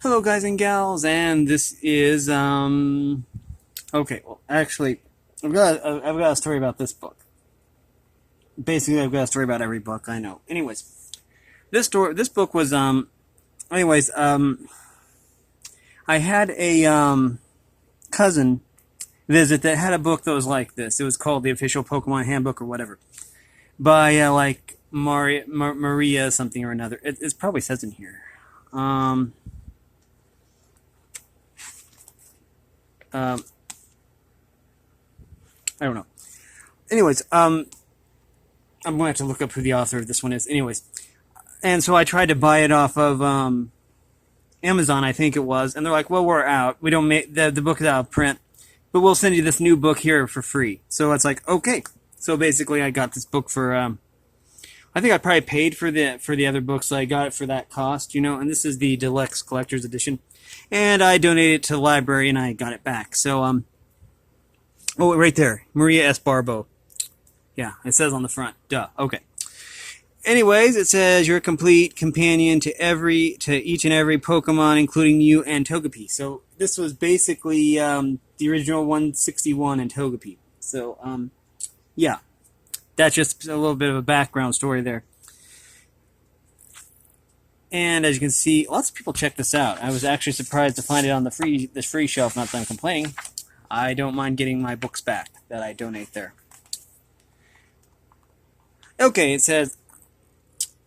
Hello guys and gals, and this is, okay, well, actually, I've got a story about this book. Basically, I've got a story about every book, I know. Anyways, this book was, I had a, cousin visit that had a book that was like this. It was called The Official Pokemon Handbook or whatever, by, Maria something or another. It probably says in here. I don't know. Anyways, I'm going to have to look up who the author of this one is. Anyways, and so I tried to buy it off of Amazon, I think it was, and they're like, "Well, we're out. We don't make the book is out of print, but we'll send you this new book here for free." So it's like, okay. So basically, I got this book for I think I probably paid for the other books, so I got it for that cost, and this is the Deluxe Collector's Edition. And I donated it to the library, and I got it back. So, oh, right there, Maria S. Barbo. Yeah, it says on the front. Duh. Okay. Anyways, it says you're a complete companion to each and every Pokemon, including you and Togepi. So this was basically the original 161 and Togepi. So, yeah, that's just a little bit of a background story there. And as you can see, lots of people check this out. I was actually surprised to find it on this free shelf. Not that I'm complaining. I don't mind getting my books back that I donate there. Okay, it says,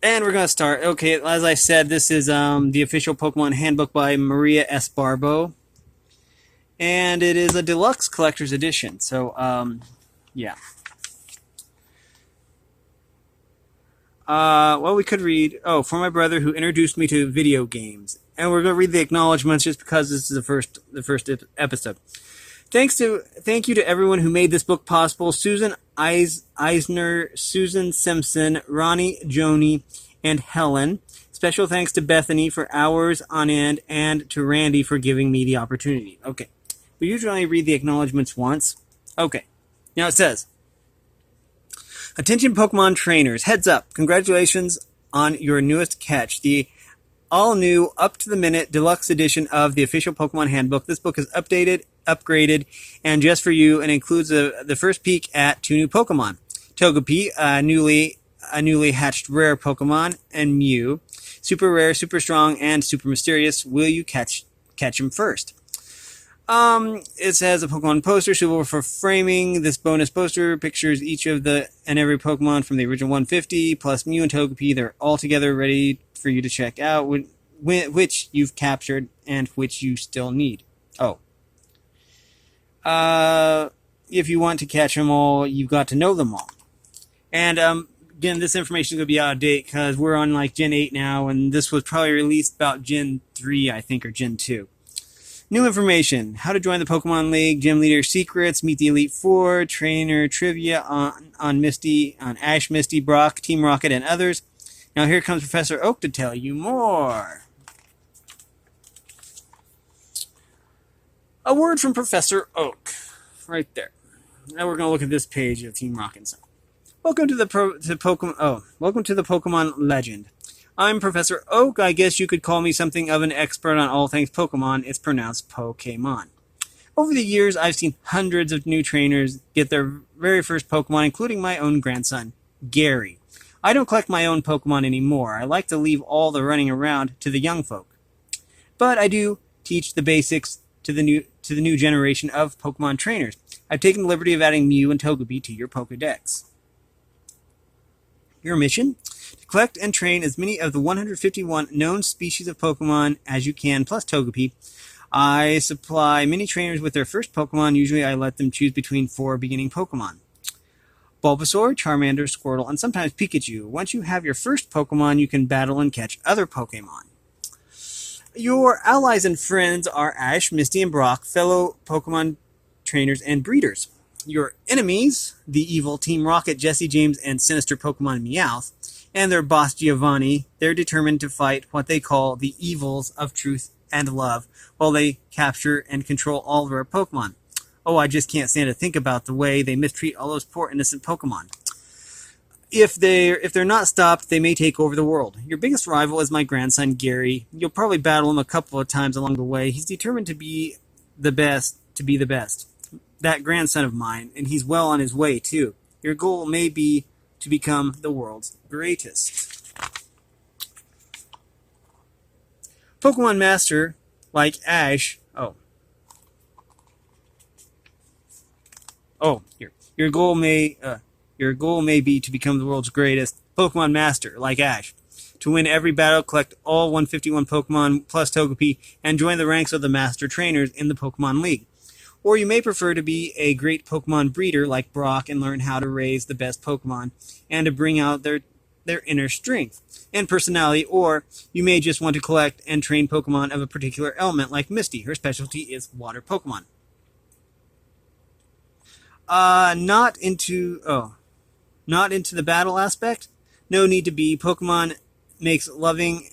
and we're going to start. Okay, as I said, this is the Official Pokemon Handbook by Maria S. Barbo. And it is a Deluxe Collector's Edition. So, yeah. Well, we could read, for my brother who introduced me to video games. And we're going to read the acknowledgments just because this is the first episode. Thank you to everyone who made this book possible. Susan Eisner, Susan Simpson, Ronnie, Joni, and Helen. Special thanks to Bethany for hours on end and to Randy for giving me the opportunity. Okay. We usually only read the acknowledgments once. Okay. Now it says, attention Pokemon trainers, heads up. Congratulations on your newest catch, the all-new, up-to-the-minute deluxe edition of the Official Pokemon Handbook. This book is updated, upgraded, and just for you, and includes the first peek at 2 new Pokemon. Togepi, a newly hatched rare Pokemon, and Mew. Super rare, super strong, and super mysterious. Will you catch him first? It says a Pokemon poster suitable for framing. This bonus poster pictures each of every Pokemon from the original 150, plus Mew and Togepi. They're all together ready for you to check out, which you've captured and which you still need. If you want to catch them all, you've got to know them all. And, again, this information is going to be out of date because we're on, Gen 8 now, and this was probably released about Gen 3, I think, or Gen 2. New information. How to join the Pokemon League, Gym Leader secrets, meet the Elite Four, trainer trivia on Ash, Misty, Brock, Team Rocket, and others. Now here comes Professor Oak to tell you more. A word from Professor Oak. Right there. Now we're going to look at this page of Team Rocket. Welcome to the Pokemon Legend. I'm Professor Oak. I guess you could call me something of an expert on all things Pokemon. It's pronounced Pokemon. Over the years, I've seen hundreds of new trainers get their very first Pokemon, including my own grandson, Gary. I don't collect my own Pokemon anymore. I like to leave all the running around to the young folk. But I do teach the basics to the new generation of Pokemon trainers. I've taken the liberty of adding Mew and Togepi to your Pokedex. Your mission? To collect and train as many of the 151 known species of Pokemon as you can, plus Togepi. I supply many trainers with their first Pokemon. Usually I let them choose between 4 beginning Pokemon. Bulbasaur, Charmander, Squirtle, and sometimes Pikachu. Once you have your first Pokemon, you can battle and catch other Pokemon. Your allies and friends are Ash, Misty, and Brock, fellow Pokemon trainers and breeders. Your enemies, the evil Team Rocket, Jesse James, and sinister Pokemon Meowth, and their boss Giovanni, they're determined to fight what they call the evils of truth and love, while they capture and control all of our Pokemon. Oh, I just can't stand to think about the way they mistreat all those poor innocent Pokemon. If they're not stopped, they may take over the world. Your biggest rival is my grandson Gary. You'll probably battle him a couple of times along the way. He's determined to be the best, That grandson of mine, and he's well on his way too. Your goal may be to become the world's greatest. Pokemon Master, like Ash. Here. Your goal may be to become the world's greatest Pokemon Master, like Ash. To win every battle, collect all 151 Pokemon plus Togepi, and join the ranks of the Master Trainers in the Pokemon League. Or you may prefer to be a great Pokemon breeder like Brock and learn how to raise the best Pokemon and to bring out their inner strength and personality. Or you may just want to collect and train Pokemon of a particular element like Misty. Her specialty is water Pokemon. Not into the battle aspect. No need to be. Pokemon make loving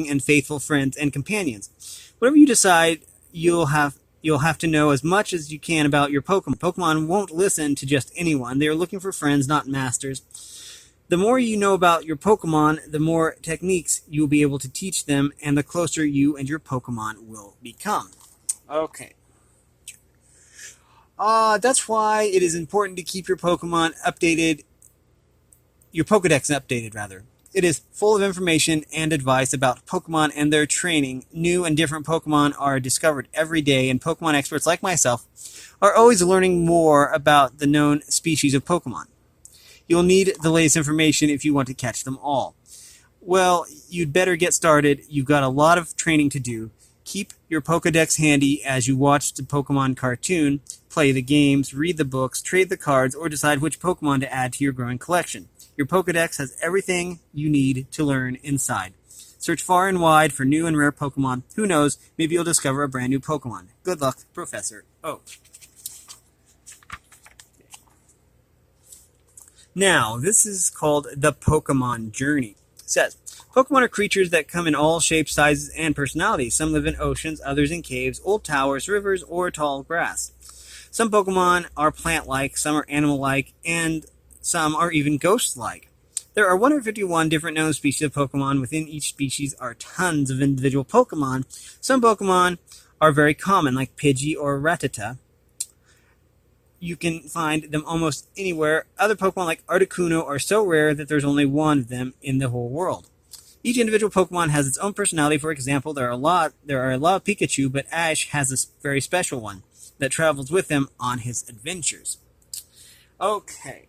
and faithful friends and companions. Whatever you decide, you'll have to know as much as you can about your Pokemon. Pokemon won't listen to just anyone. They are looking for friends, not masters. The more you know about your Pokemon, the more techniques you'll be able to teach them, and the closer you and your Pokemon will become. Okay. That's why it is important to keep your Pokédex updated, rather. It is full of information and advice about Pokemon and their training. New and different Pokemon are discovered every day, and Pokemon experts like myself are always learning more about the known species of Pokemon. You'll need the latest information if you want to catch them all. Well, you'd better get started. You've got a lot of training to do. Keep your Pokedex handy as you watch the Pokemon cartoon, play the games, read the books, trade the cards, or decide which Pokemon to add to your growing collection. Your Pokedex has everything you need to learn inside. Search far and wide for new and rare Pokemon. Who knows, maybe you'll discover a brand new Pokemon. Good luck, Professor Oak. Now, this is called the Pokemon Journey. It says, Pokemon are creatures that come in all shapes, sizes, and personalities. Some live in oceans, others in caves, old towers, rivers, or tall grass. Some Pokemon are plant-like, some are animal-like, and some are even ghost-like. There are 151 different known species of Pokemon. Within each species are tons of individual Pokemon. Some Pokemon are very common, like Pidgey or Rattata. You can find them almost anywhere. Other Pokemon, like Articuno, are so rare that there's only one of them in the whole world. Each individual Pokemon has its own personality. For example, there are a lot of Pikachu, but Ash has a very special one that travels with him on his adventures. Okay.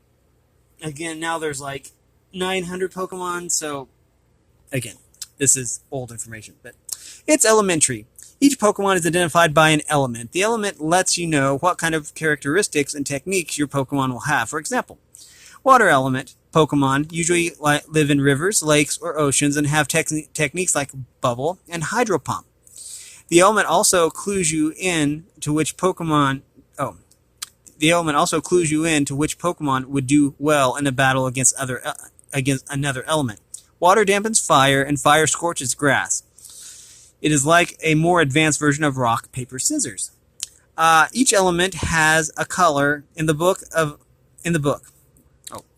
Again, now there's like 900 Pokemon, so again, this is old information, but it's elementary. Each Pokemon is identified by an element. The element lets you know what kind of characteristics and techniques your Pokemon will have. For example, water element Pokemon usually live in rivers, lakes, or oceans and have techniques like Bubble and Hydro Pump. The element also clues you in to which Pokemon would do well in a battle against another element. Water dampens fire, and fire scorches grass. It is like a more advanced version of rock, paper, scissors. Each element has a color in the book.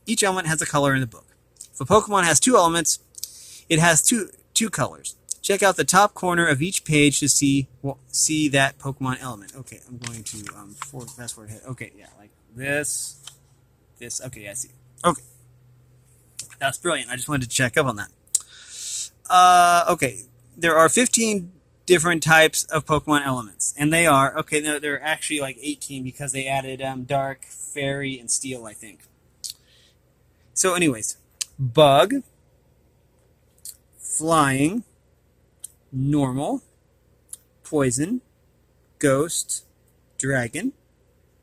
Each element has a color in the book. If a Pokemon has two elements, it has two colors. Check out the top corner of each page to see that Pokemon element. Okay, I'm going to fast forward ahead. Okay, yeah, like this. Okay, yeah, I see. Okay, that's brilliant. I just wanted to check up on that. Okay, there are 15 different types of Pokemon elements, and they are there are actually like 18 because they added Dark, Fairy, and Steel, I think. So, anyways, Bug, Flying, Normal, Poison, Ghost, Dragon,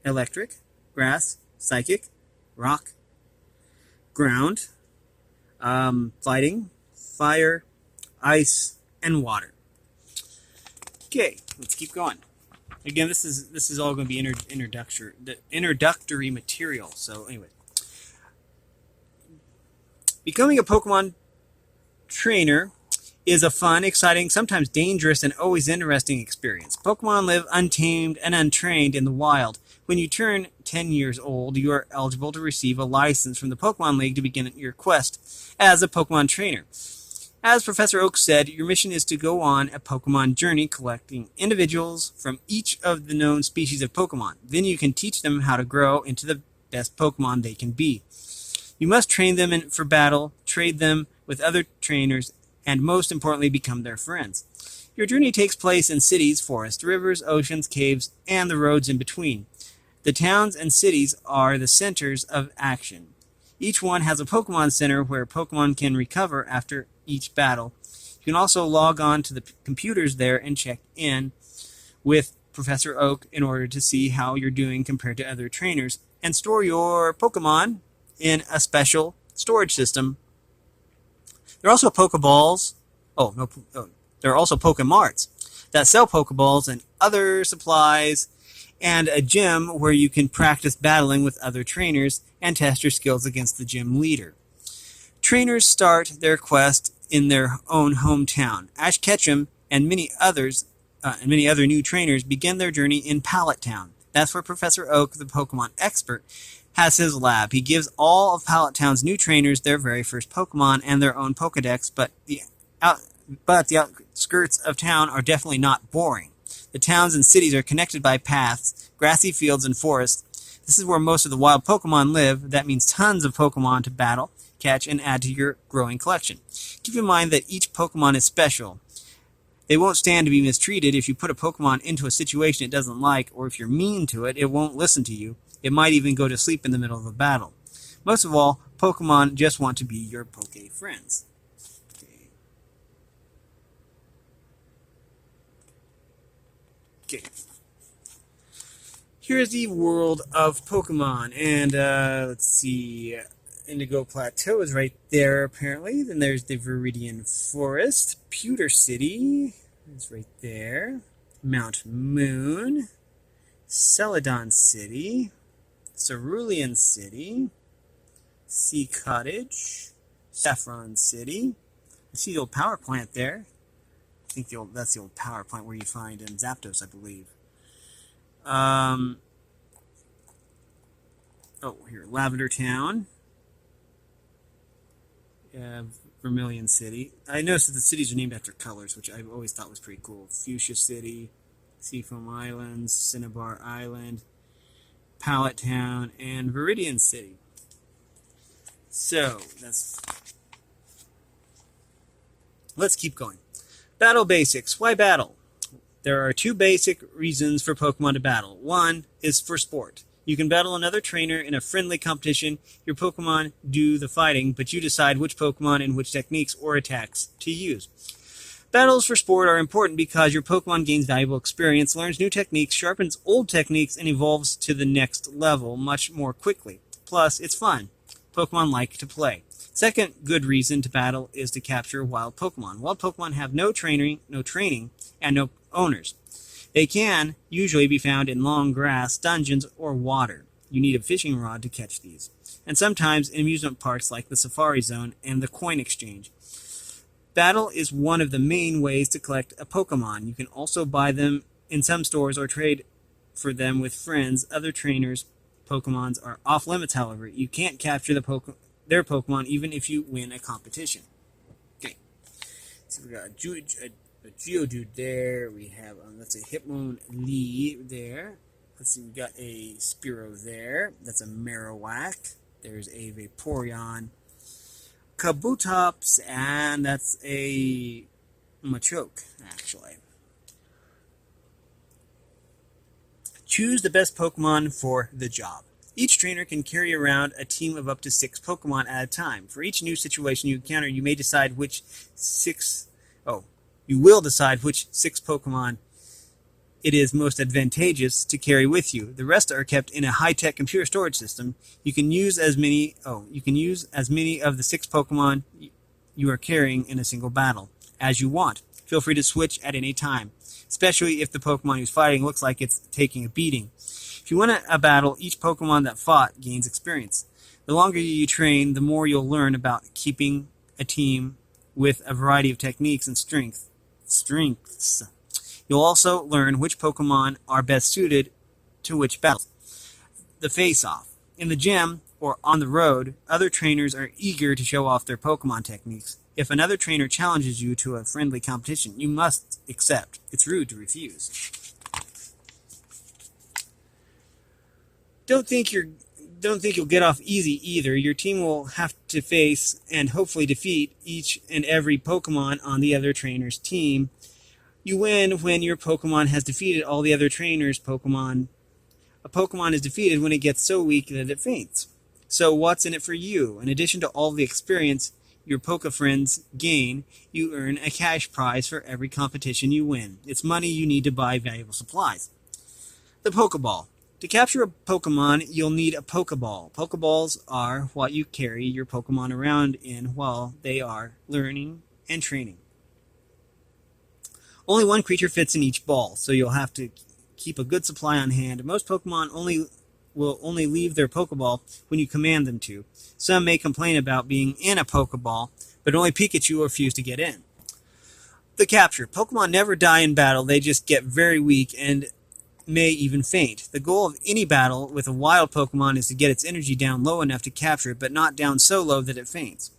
Electric, Grass, Psychic, Rock, Ground, Fighting, Fire, Ice, and Water. Okay, let's keep going. Again, this is all going to be introductory material. So, anyway, becoming a Pokemon trainer is a fun, exciting, sometimes dangerous, and always interesting experience. Pokemon live untamed and untrained in the wild. When you turn 10 years old, you are eligible to receive a license from the Pokemon League to begin your quest as a Pokemon trainer. As Professor Oak said, your mission is to go on a Pokemon journey collecting individuals from each of the known species of Pokemon. Then you can teach them how to grow into the best Pokemon they can be. You must train them for battle, trade them with other trainers, and most importantly, become their friends. Your journey takes place in cities, forests, rivers, oceans, caves, and the roads in between. The towns and cities are the centers of action. Each one has a Pokemon Center where Pokemon can recover after each battle. You can also log on to the computers there and check in with Professor Oak in order to see how you're doing compared to other trainers, and store your Pokemon in a special storage system. There are also Pokeballs. There are also Pokemarts that sell Pokeballs and other supplies, and a gym where you can practice battling with other trainers and test your skills against the gym leader. Trainers start their quest in their own hometown. Ash Ketchum and many other new trainers begin their journey in Pallet Town. That's where Professor Oak, the Pokemon expert, has his lab. He gives all of Pallet Town's new trainers their very first Pokemon and their own Pokedex, but the outskirts of town are definitely not boring. The towns and cities are connected by paths, grassy fields, and forests. This is where most of the wild Pokemon live. That means tons of Pokemon to battle, catch, and add to your growing collection. Keep in mind that each Pokemon is special. They won't stand to be mistreated. If you put a Pokemon into a situation it doesn't like, or if you're mean to it, it won't listen to you. It might even go to sleep in the middle of a battle. Most of all, Pokemon just want to be your Poke friends. Okay. Here's the world of Pokemon, and let's see, Indigo Plateau is right there apparently. Then there's the Viridian Forest, Pewter City is right there, Mount Moon, Celadon City, Cerulean City, Sea Cottage, Saffron City. I see the old power plant there. I think that's the old power plant where you find Zapdos, I believe. Here, Lavender Town. Vermilion City. I noticed that the cities are named after colors, which I always thought was pretty cool. Fuchsia City, Seafoam Islands, Cinnabar Island, Pallet Town, and Viridian City. So, let's keep going. Battle basics. Why battle? There are two basic reasons for Pokemon to battle. One is for sport. You can battle another trainer in a friendly competition. Your Pokemon do the fighting, but you decide which Pokemon and which techniques or attacks to use. Battles for sport are important because your Pokemon gains valuable experience, learns new techniques, sharpens old techniques, and evolves to the next level much more quickly. Plus, it's fun. Pokemon like to play. Second good reason to battle is to capture wild Pokemon. Wild Pokemon have no training, and no owners. They can usually be found in long grass, dungeons, or water. You need a fishing rod to catch these. And sometimes in amusement parks like the Safari Zone and the Coin Exchange. Battle is one of the main ways to collect a Pokemon. You can also buy them in some stores or trade for them with friends. Other trainers' Pokemons are off limits, however. You can't capture their Pokemon even if you win a competition. Okay, so we got a Geodude there. We have, that's a Hitmonlee there. Let's see, we got a Spearow there. That's a Marowak. There's a Vaporeon. Kabutops, and that's a Machoke, actually. Choose the best Pokemon for the job. Each trainer can carry around a team of up to 6 Pokemon at a time. For each new situation you encounter, you will decide which 6 Pokemon it is most advantageous to carry with you. The rest are kept in a high-tech computer storage system. You can use as many of the 6 Pokemon you are carrying in a single battle as you want. Feel free to switch at any time, especially if the Pokemon who's fighting looks like it's taking a beating. If you win a battle, each Pokemon that fought gains experience. The longer you train, the more you'll learn about keeping a team with a variety of techniques and strengths. You'll also learn which Pokemon are best suited to which battles. The face-off. In the gym or on the road, other trainers are eager to show off their Pokemon techniques. If another trainer challenges you to a friendly competition, you must accept. It's rude to refuse. Don't think you'll get off easy either. Your team will have to face and hopefully defeat each and every Pokemon on the other trainer's team. You win when your Pokemon has defeated all the other trainers' Pokemon. A Pokemon is defeated when it gets so weak that it faints. So what's in it for you? In addition to all the experience your Poke friends gain, you earn a cash prize for every competition you win. It's money you need to buy valuable supplies. The Pokeball. To capture a Pokemon, you'll need a Pokeball. Pokeballs are what you carry your Pokemon around in while they are learning and training. Only one creature fits in each ball, so you'll have to keep a good supply on hand. Most Pokemon will only leave their Pokeball when you command them to. Some may complain about being in a Pokeball, but only Pikachu will refuse to get in. The capture. Pokemon never die in battle, they just get very weak and may even faint. The goal of any battle with a wild Pokemon is to get its energy down low enough to capture it, but not down so low that it faints.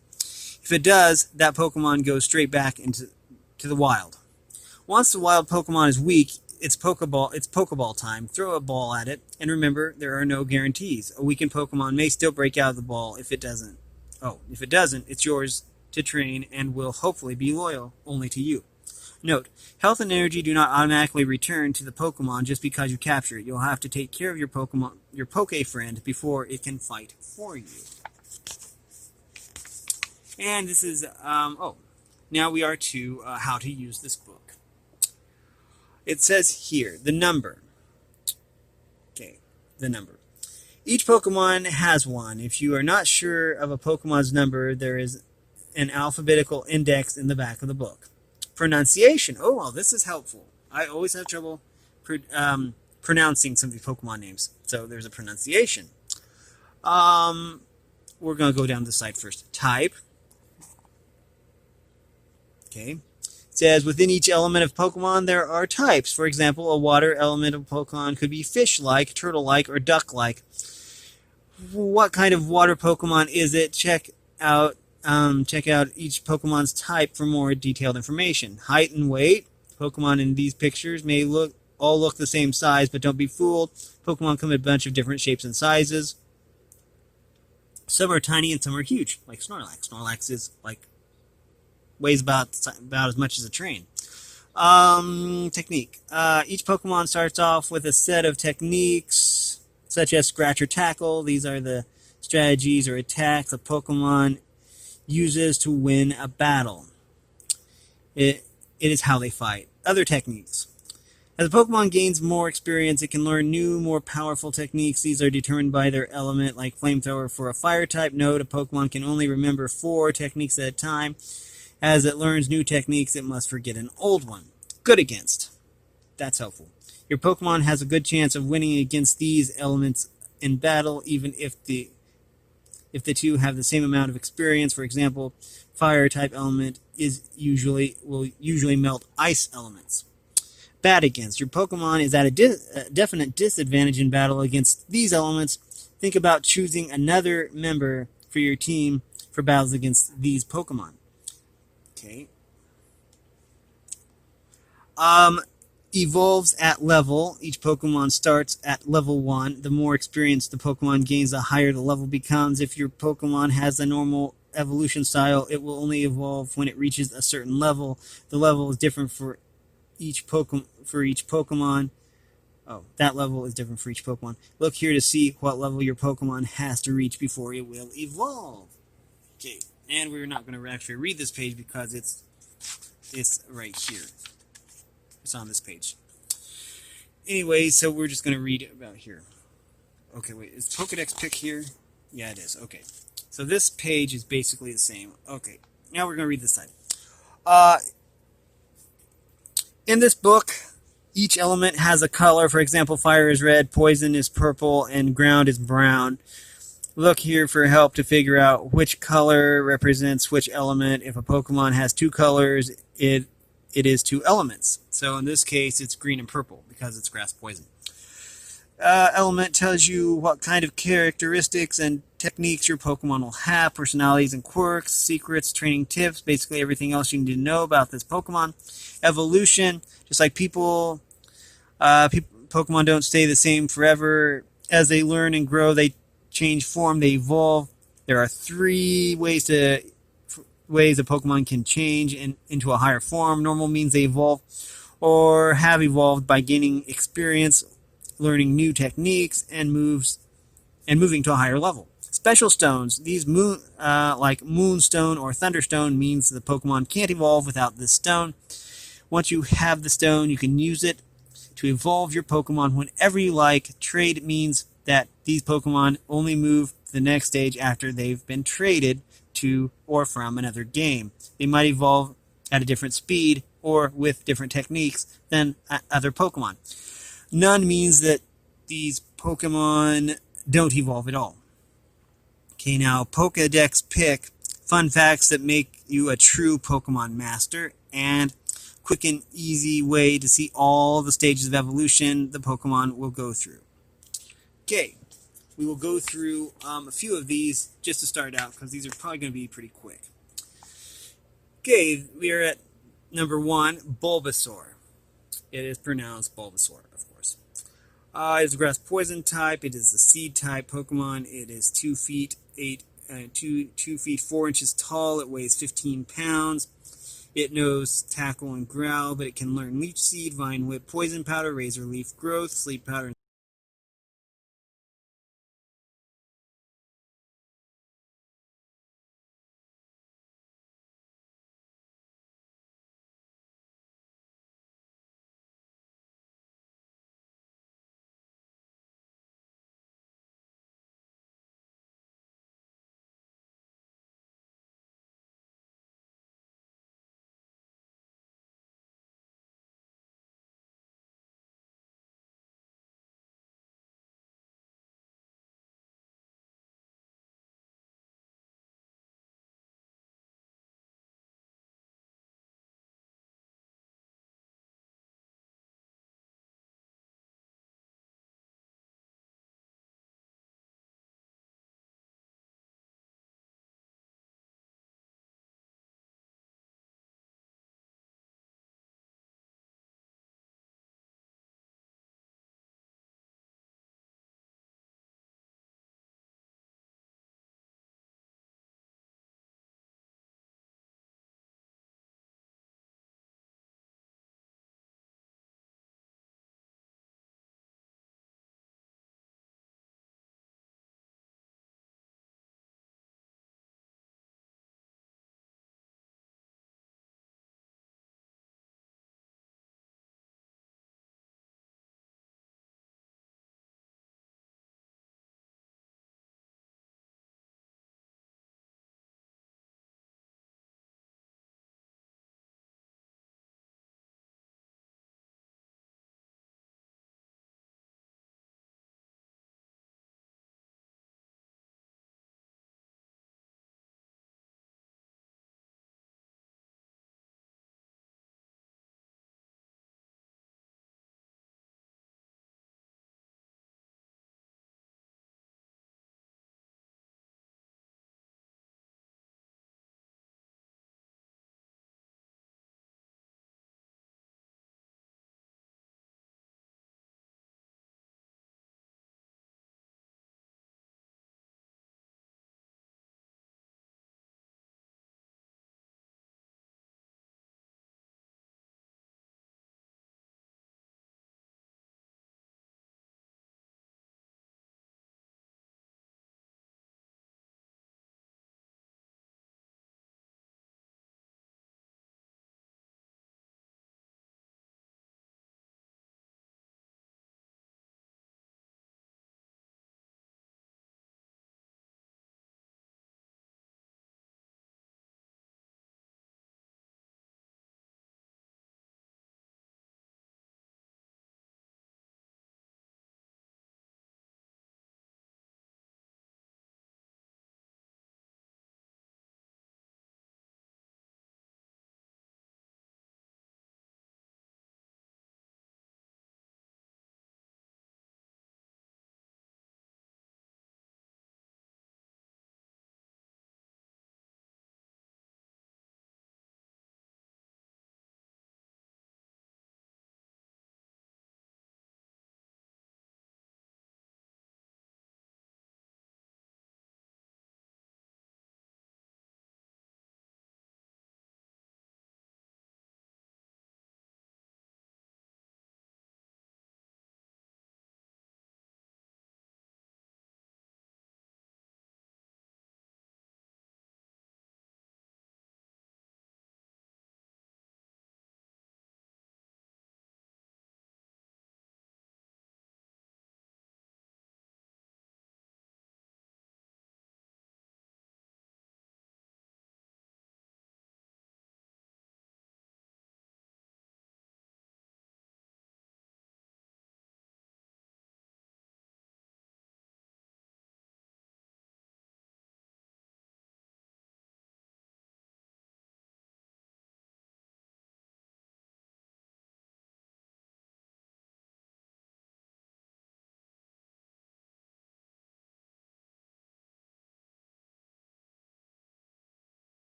If it does, that Pokemon goes straight back into the wild. Once the wild Pokemon is weak, it's Pokeball time. Throw a ball at it, and remember, there are no guarantees. A weakened Pokemon may still break out of the ball if it doesn't. If it doesn't, it's yours to train and will hopefully be loyal only to you. Note, health and energy do not automatically return to the Pokemon just because you capture it. You'll have to take care of your Pokemon, your Poke friend, before it can fight for you. And this is, now we are to how to use this book. It says here, the number. Okay, the number. Each Pokemon has one. If you are not sure of a Pokemon's number, there is an alphabetical index in the back of the book. Pronunciation. Oh, well, this is helpful. I always have trouble pronouncing some of the Pokemon names. So there's a pronunciation. We're going to go down the side first. Type. Okay. It says within each element of Pokemon there are types. For example, a water element of Pokemon could be fish-like, turtle-like, or duck-like. What kind of water Pokemon is it? Check out each Pokemon's type for more detailed information. Height and weight. Pokemon in these pictures may all look the same size, but don't be fooled. Pokemon come in a bunch of different shapes and sizes. Some are tiny and some are huge, like Snorlax. Snorlax is weighs about as much as a train. Technique. Each Pokemon starts off with a set of techniques, such as Scratch or Tackle. These are the strategies or attacks a Pokemon uses to win a battle. It is how they fight. Other techniques. As a Pokemon gains more experience, it can learn new, more powerful techniques. These are determined by their element, like Flamethrower for a Fire-type. Note, a Pokemon can only remember 4 techniques at a time. As it learns new techniques, it must forget an old one. Good against. That's helpful. Your Pokemon has a good chance of winning against these elements in battle, even if the two have the same amount of experience. For example, Fire-type element will usually melt ice elements. Bad against. Your Pokemon is at a definite disadvantage in battle against these elements. Think about choosing another member for your team for battles against these Pokemon. Okay. Evolves at level. Each Pokemon starts at level 1. The more experience the Pokemon gains, the higher the level becomes. If your Pokemon has a normal evolution style, it will only evolve when it reaches a certain level. The level is different for each Pokemon. Oh, that level is different for each Pokemon. Look here to see what level your Pokemon has to reach before it will evolve. Okay. And we're not going to actually read this page because it's right here. It's on this page. Anyway, so we're just going to read about here. Okay, wait, is Pokedex pick here? Yeah, it is. Okay. So this page is basically the same. Okay, now we're going to read this side. In this book, each element has a color. For example, fire is red, poison is purple, and ground is brown. look here for help to figure out which color represents which element. If a Pokemon has two colors, it is two elements. So in this case, it's green and purple because it's grass poison. Element tells you what kind of characteristics and techniques your Pokemon will have, personalities and quirks, secrets, training tips, basically everything else you need to know about this Pokemon. Evolution, just like people, Pokemon don't stay the same forever. As they learn and grow, they change form, they evolve. There are three ways a Pokemon can change into a higher form. Normal means they evolve or have evolved by gaining experience, learning new techniques, and moving to a higher level. Special stones, these like Moonstone or Thunderstone, means the Pokemon can't evolve without this stone. Once you have the stone, you can use it to evolve your Pokemon whenever you like. Trade means that these Pokemon only move to the next stage after they've been traded to or from another game. They might evolve at a different speed or with different techniques than other Pokemon. None means that these Pokemon don't evolve at all. Okay, now Pokedex pick, fun facts that make you a true Pokemon master, and quick and easy way to see all the stages of evolution the Pokemon will go through. Okay, we will go through a few of these just to start out because these are probably going to be pretty quick. Okay, we are at number 1, Bulbasaur. It is pronounced Bulbasaur, of course. It is a grass poison type. It is a seed type Pokemon. It is 2 feet 4 inches tall. It weighs 15 pounds. It knows tackle and growl, but it can learn Leech Seed, Vine Whip, Poison Powder, Razor Leaf Growth, Sleep Powder,